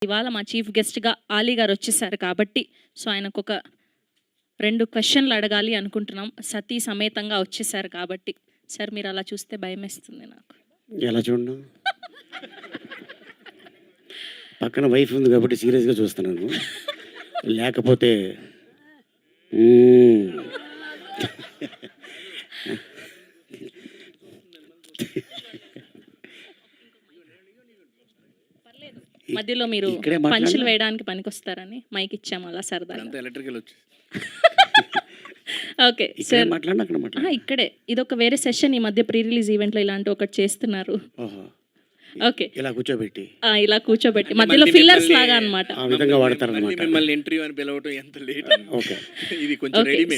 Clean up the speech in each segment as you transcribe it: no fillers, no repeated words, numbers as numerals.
ఇవాళ మా చీఫ్ గెస్ట్గా ఆలీ గారు వచ్చేసారు కాబట్టి సో ఆయనకు ఒక 2 క్వశ్చన్లు అడగాలి అనుకుంటున్నాం. సతీ సమేతంగా వచ్చేసారు కాబట్టి సార్ మీరు అలా చూస్తే భయమేస్తుంది నాకు. ఎలా చూడను, పక్కన వైఫ్ ఉంది కాబట్టి సీరియస్గా చూస్తున్నాను, లేకపోతే మధ్యలో మీరు పంచులు వేయడానికి పనికొస్తారని మైక్ ఇచ్చాము అలా సరదాగా. ఓకే సార్, ఇక్కడే ఇదొక వేరే సెషన్. ఈ మధ్య ప్రీ రిలీజ్ ఈవెంట్లో ఇలాంటి ఒకటి చేస్తున్నారు. ఓకే, ఇలా కూర్చోబెట్టి మధ్యలో ఫిల్లర్స్ లాగా అన్నమాట.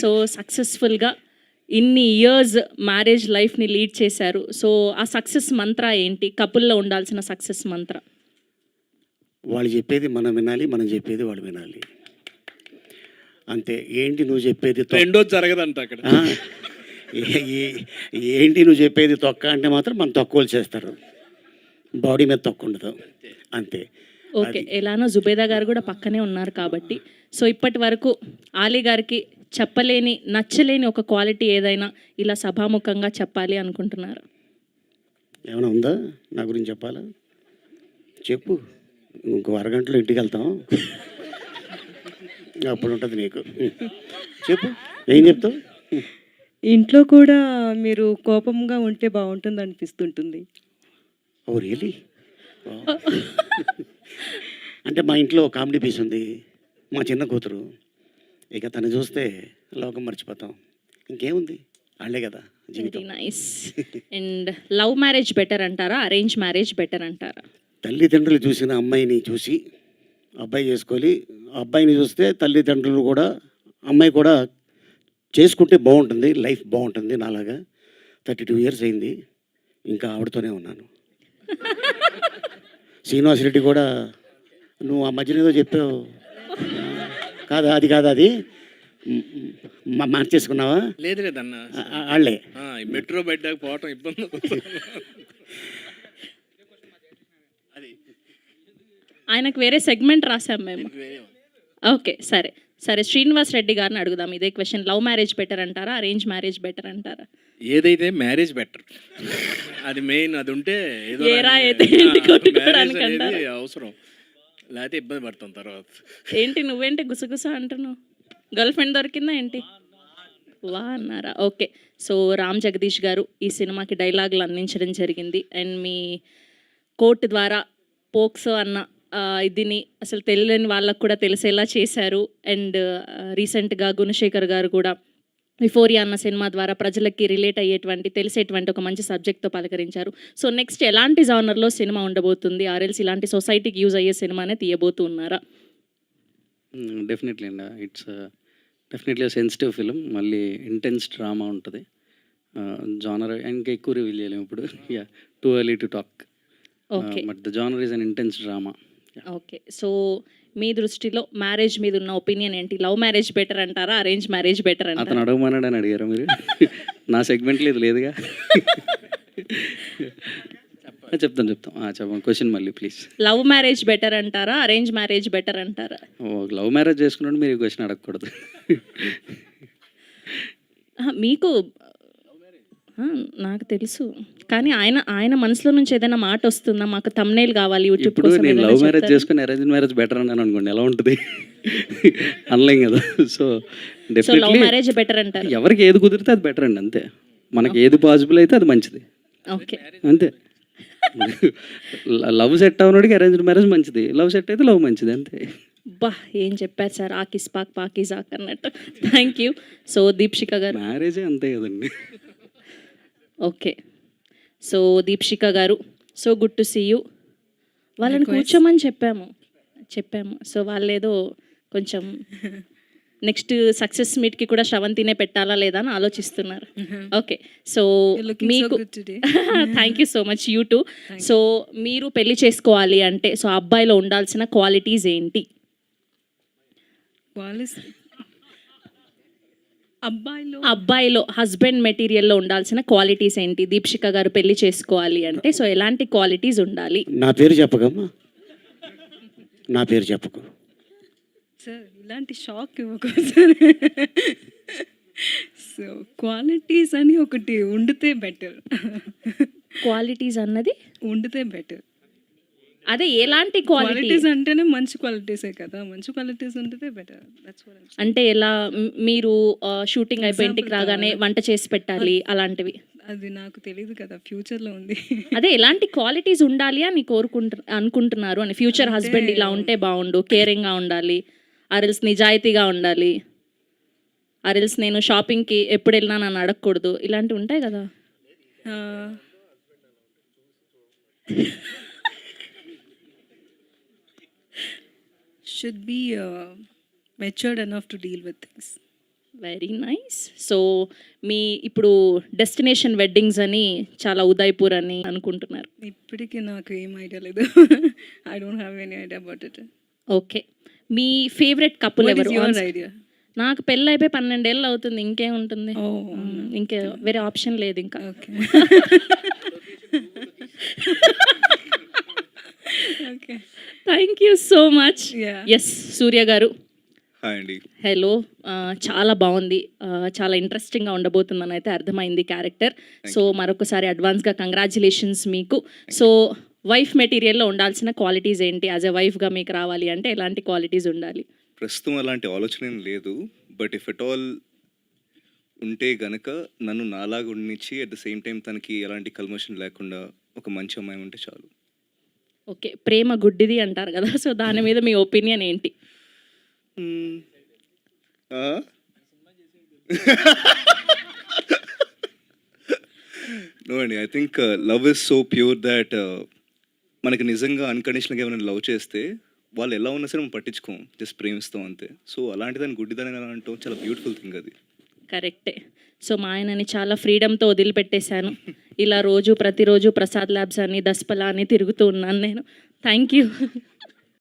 సో సక్సెస్ఫుల్ గా ఇన్ని ఇయర్స్ మ్యారేజ్ లైఫ్ ని లీడ్ చేశారు. సో ఆ సక్సెస్ మంత్ర ఏంటి? కపుల్లో ఉండాల్సిన సక్సెస్ మంత్ర? వాళ్ళు చెప్పేది మనం వినాలి, మనం చెప్పేది వాళ్ళు వినాలి, అంతే. ఏంటి నువ్వు చెప్పేది రెండో జరగదంట అక్కడ. ఏంటి నువ్వు చెప్పేది తొక్క అంటే మాత్రం మనం తక్కువలు చేస్తారు, బాడీ మీద తక్కువ ఉండదు, అంతే. ఓకే, ఎలానో జుబేదా గారు కూడా పక్కనే ఉన్నారు కాబట్టి సో ఇప్పటి వరకు ఆలీ గారికి చెప్పలేని నచ్చలేని ఒక క్వాలిటీ ఏదైనా ఇలా సభాముఖంగా చెప్పాలి అనుకుంటున్నారు? ఏమైనా ఉందా నా గురించి చెప్పాలా? చెప్పు, ఇంకో అరగంటలో ఇంటికి వెళ్తాం, అప్పుడు ఉంటుంది నీకు. చెప్పు, ఏం చెప్తావు? ఇంట్లో కూడా మీరు కోపంగా ఉంటే బాగుంటుంది అనిపిస్తుంటుంది. Oh really? అంటే మా ఇంట్లో కామెడీ పీస్ ఉంది, మా చిన్న కూతురు. ఇక తను చూస్తే లోకం మర్చిపోతాం, ఇంకేముంది, వాళ్ళే కదా జీవితం. Nice. And love marriage better అంటారా, అరేంజ్ మ్యారేజ్ బెటర్ అంటారా? తల్లిదండ్రులు చూసిన అమ్మాయిని చూసి అబ్బాయి చేసుకోవాలి, అబ్బాయిని చూస్తే తల్లిదండ్రులు కూడా అమ్మాయి కూడా చేసుకుంటే బాగుంటుంది, లైఫ్ బాగుంటుంది. నాలాగా 32 ఇయర్స్ అయింది, ఇంకా ఆవిడతోనే ఉన్నాను. శ్రీనివాస్ రెడ్డి కూడా నువ్వు ఆ మధ్యన ఏదో చెప్పావు కాదా, అది కాదు, అది మార్చేసుకున్నావా? లేదు లేదన్న, వాళ్ళే మెట్రో బయట పోవటం ఇబ్బంది. ఆయనకు వేరే సెగ్మెంట్ రాసాం మేము. ఓకే సరే సరే, శ్రీనివాస్ రెడ్డి గారిని అడుగుదాం ఇదే క్వశ్చన్. లవ్ మ్యారేజ్ బెటర్ అంటారా, అరేంజ్ మ్యారేజ్ బెటర్ అంటారా? ఏదైతే మ్యారేజ్ బెటర్, అది మెయిన్. అది ఉంటే అవసరం, లేకపోతే ఇబ్బంది పడతాం తర్వాత. ఏంటి నువ్వేంటి గుసగుస అంటున్నావు? గర్ల్ ఫ్రెండ్ దొరికిందా ఏంటి? వా అన్నారా? ఓకే, సో రామ్ జగదీష్ గారు ఈ సినిమాకి డైలాగులు అందించడం జరిగింది. అండ్ మీ కోర్టు ద్వారా పోక్సో అన్న ఇదిని అసలు తెలియని వాళ్ళకు కూడా తెలిసేలా చేశారు. అండ్ రీసెంట్గా గుణశేఖర్ గారు కూడా విఫోరియా అన్న సినిమా ద్వారా ప్రజలకి రిలేట్ అయ్యేటువంటి తెలిసేటువంటి ఒక మంచి సబ్జెక్ట్తో పలకరించారు. సో నెక్స్ట్ ఎలాంటి జానర్లో సినిమా ఉండబోతుంది? ఆర్ఎల్స్ ఇలాంటి సొసైటీకి యూజ్ అయ్యే సినిమానే తీయబోతున్నారా? డెఫినెట్లీ అండి, ఇట్స్ డెఫినెట్లీ సెన్సిటివ్ ఫిలిం, మళ్ళీ ఇంటెన్స్ డ్రామా ఉంటుంది. జానర్ ఇంకా ఎక్కువ రివీల్ చేయలేము ఇప్పుడు, yeah too early to talk. But the genre is an intense drama. Okay, so మీ దృష్టిలో మ్యారేజ్ మీద ఉన్న ఒపీనియన్ ఏంటి? లవ్ మ్యారేజ్ బెటర్ అంటారా, అరేంజ్ మ్యారేజ్ బెటర్ అంటారా? అతను అడగమన్నాడని అడిగారా మీరు? నా సెగ్మెంట్ లేదుగా. చెప్తాను చెప్పండి క్వశ్చన్ మళ్ళీ ప్లీజ్. లవ్ మ్యారేజ్ బెటర్ అంటారా, అరేంజ్ మ్యారేజ్ బెటర్ అంటారా? లవ్ మ్యారేజ్ చేసుకున్నాడు మీరు క్వశ్చన్ అడగకూడదు. మీకు నాకు తెలుసు, కానీ ఆయన మనసులో నుంచి ఏదైనా మాట వస్తుందా? మాకు థంబ్నెయిల్ కావాలి యూట్యూబ్ కోసం. నేను లవ్ మ్యారేజ్ చేసుకుని అరేంజ్ మ్యారేజ్ బెటర్ అన్నాను అనుకోండి, ఎలా ఉంటుంది? అనలేం కదా. So definitely love marriage better అంటారు. ఎవరికి ఏది కుదిరితే అది బెటర్ అండి, అంతే. మనకి ఏది పాసిబుల్ అయితే అది మంచిది, ఓకే అంతే. లవ్ సెట్ అవనోడికి అరేంజ్డ్ మ్యారేజ్ మంచిది, లవ్ సెట్ అయితే లవ్ మంచిది, అంతే. బా ఏం చెప్పారు సార్, ఆకిస్ పాక్ పాకిజాక్ అన్నట్టు. Thank you. సో దీప్షిక గారు, మ్యారేజే అంతే కదండి. ఓకే, సో దీప్షిక గారు, so good to see you. వాళ్ళని కూర్చోమని చెప్పాము. సో వాళ్ళు ఏదో కొంచెం నెక్స్ట్ సక్సెస్ మీట్కి కూడా శ్రవంతినే పెట్టాలా లేదా అని ఆలోచిస్తున్నారు. ఓకే, సో మీకు thank you so much, you two. So మీరు పెళ్లి చేసుకోవాలి అంటే సో అబ్బాయిలో ఉండాల్సిన క్వాలిటీస్ ఏంటి? అబ్బాయిలో హస్బెండ్ మెటీరియల్లో ఉండాల్సిన క్వాలిటీస్ ఏంటి? దీప్షిక గారు పెళ్లి చేసుకోవాలి అంటే సో ఎలాంటి క్వాలిటీస్ ఉండాలి? నా పేరు చెప్పగమ్మా. నా పేరు చెప్పకు. సార్ ఇలాంటి షాక్ ఇవ్వకూడదు సార్. సో క్వాలిటీస్ అని ఒకటి ఉండితే బెటర్. క్వాలిటీస్ అన్నది ఉండితే బెటర్. అదే ఎలాంటి క్వాలిటీ క్వాలిటీస్ అంటేనే మంచి క్వాలిటీసే కదా, మంచి క్వాలిటీస్ ఉంటే బెటర్. That's what. అంటే ఎలా మీరు షూటింగ్ అయిపోయి ఇంటికి రాగానే వంట చేసి పెట్టాలి అలాంటివి? అది నాకు తెలియదు కదా, ఫ్యూచర్లో ఉంది. అదే ఎలాంటి క్వాలిటీస్ ఉండాలి అని అనుకుంటున్నారు అని? ఫ్యూచర్ హస్బెండ్ ఇలా ఉంటే బాగుండు, కేరింగ్గా ఉండాలి, అరిల్స్ నిజాయితీగా ఉండాలి, అరిల్స్ నేను షాపింగ్కి ఎప్పుడు వెళ్ళినా నన్ను అడగకూడదు, ఇలాంటివి ఉంటాయి కదా. Should be matured enough to deal with things. Very nice. So మీ ఇప్పుడు డెస్టినేషన్ వెడ్డింగ్స్ అని చాలా ఉదయ్పూర్ అని అనుకుంటున్నారు. ఇప్పటికీ నాకు ఏం ఐడియా లేదు. I don't have any idea about it. Okay, మీ ఫేవరెట్ కపుల్ వాట్ ఎవరు? Is your idea? నాకు పెళ్ళి అయిపోయి 12 ఏళ్ళు అవుతుంది, ఇంకేముంటుంది, ఇంకే వేరే ఆప్షన్ లేదు ఇంకా. Okay. Okay, thank you so much. Yeah. Yes, Surya garu. Hi అండి. హలో. చాలా బాగుంది, చాలా ఇంట్రెస్టింగ్గా ఉండబోతుందని అయితే అర్థమైంది క్యారెక్టర్. సో మరొకసారి అడ్వాన్స్గా కంగ్రాచులేషన్స్ మీకు. సో వైఫ్ మెటీరియల్లో ఉండాల్సిన క్వాలిటీస్ ఏంటి? యాజ్ ఎ వైఫ్గా మీకు రావాలి అంటే ఎలాంటి క్వాలిటీస్ ఉండాలి? ప్రస్తుతం అలాంటి ఆలోచన ఏం లేదు, బట్ ఇఫ్ ఎట్ ఆల్ ఉంటే గనక నన్ను నాలాగా ఉండిచ్చి అట్ ద సేమ్ టైం తనకి ఎలాంటి కల్మోషన్ లేకుండా ఒక మంచి అమ్మాయి ఉంటే చాలు. ఓకే, ప్రేమ గుడ్డిది అంటారు కదా, సో దాని మీద మీ ఒపీనియన్ ఏంటి? నో అండి, I think love is so pure that మనకి నిజంగా అన్కండిషనల్గా ఏమైనా లవ్ చేస్తే వాళ్ళు ఎలా ఉన్నా సరే మనం పట్టించుకోం, జస్ట్ ప్రేమిస్తాం అంతే. సో అలాంటిదాన్ని గుడ్డిదాన్ని ఎలా అంటాం, చాలా బ్యూటిఫుల్ థింగ్ అది. కరెక్టే. సో మా ఆయనని చాలా ఫ్రీడమ్తో వదిలిపెట్టేశాను. ఇలా ప్రతిరోజు ప్రసాద్ ల్యాబ్స్ అని దస్పలా అని తిరుగుతూ ఉన్నాను నేను. Thank you.